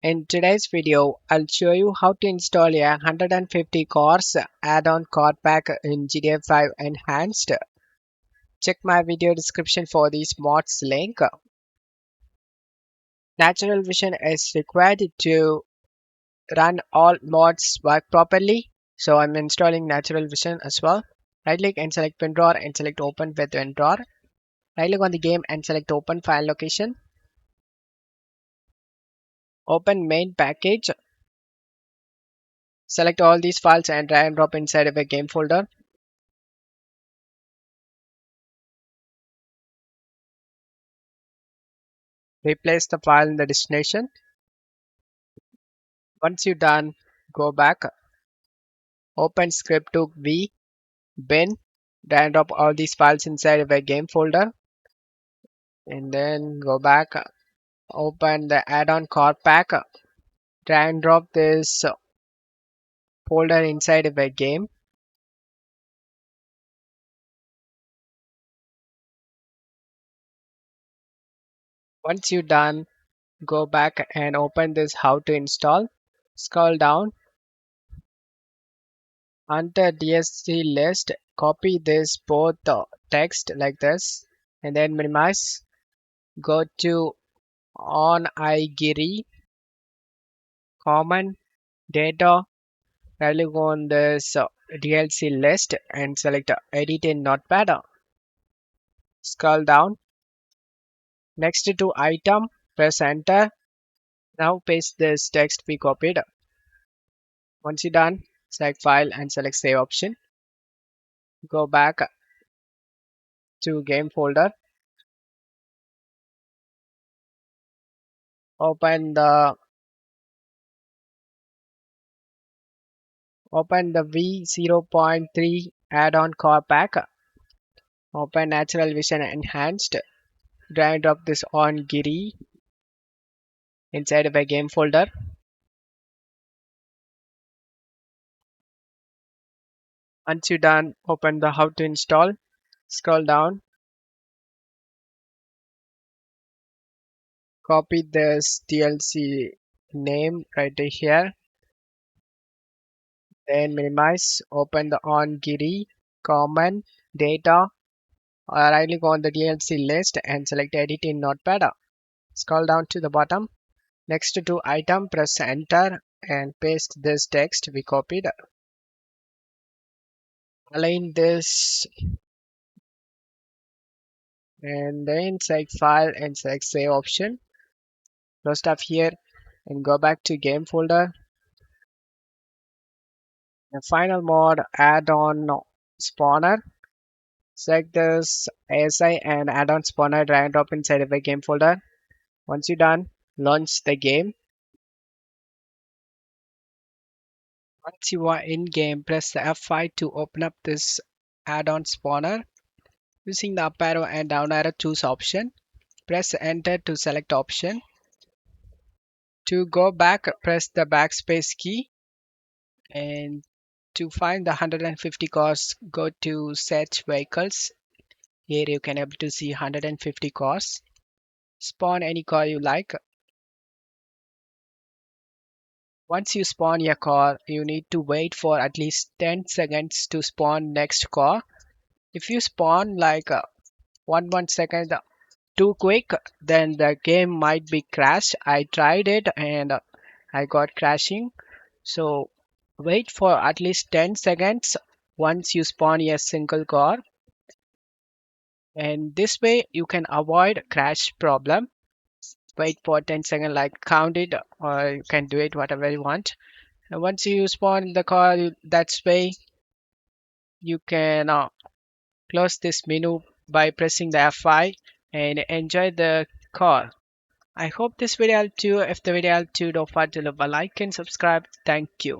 In today's video, I'll show you how to install a 150 cores add-on Carpack in GTA 5 Enhanced. Check my video description for these mods link. Natural vision is required to run all mods work properly. So I'm installing natural vision as well. Right click and select WinRAR and select open with WinRAR. Right click on the game and select open file location. Open main package. Select all these files and drag and drop inside of a game folder. Replace the file in the destination. Once you're done, go back, open script2v, bin, drag and drop all these files inside of a game folder, and then go back, open the add-on Carpack, drag and drop this folder inside of a game. Once you're done, go back and open this how to install. Scroll down, under DSC list, copy this both text like this, and then minimize. Go to on iGiri, common data, right click on this DLC list and select edit in Notepad. Scroll down. Next to item, press enter. Now paste this text we copied. Once you're done, select file and select save option. Go back to game folder. Open the V0.3 add-on Carpack. Open natural vision enhanced. Drag and drop this on Giri inside of a game folder. Once you're done, open the how to install. Scroll down. Copy this DLC name right here. Then minimize. Open the on Giri, common, data. Right click on the DLC list and select edit in Notepad. Scroll down to the bottom. Next to item, press enter and paste this text we copied. Align this and then select file and select save option. Close stuff here and go back to game folder. The final mod add-on spawner. Select this ASI and add-on spawner, drag and drop inside of a game folder. Once you're done, launch the game. Once you are in game, press the F5 to open up this add-on spawner. Using the up arrow and down arrow, choose option. Press enter to select option. To go back, press the backspace key. And to find the 150 cars, go to search vehicles. Here you can able to see 150 cars. Spawn any car you like. Once you spawn your car, you need to wait for at least 10 seconds to spawn next car. If you spawn like 1 second too quick, then the game might be crashed. I tried it and I got crashing. So wait for at least 10 seconds once you spawn a single car. And this way you can avoid crash problem. Wait for 10 seconds, like count it, or you can do it whatever you want. And once you spawn the car, that's way you can close this menu by pressing the F5 and enjoy the car. I hope this video helped you. If the video helped you, don't forget to leave a like and subscribe. Thank you.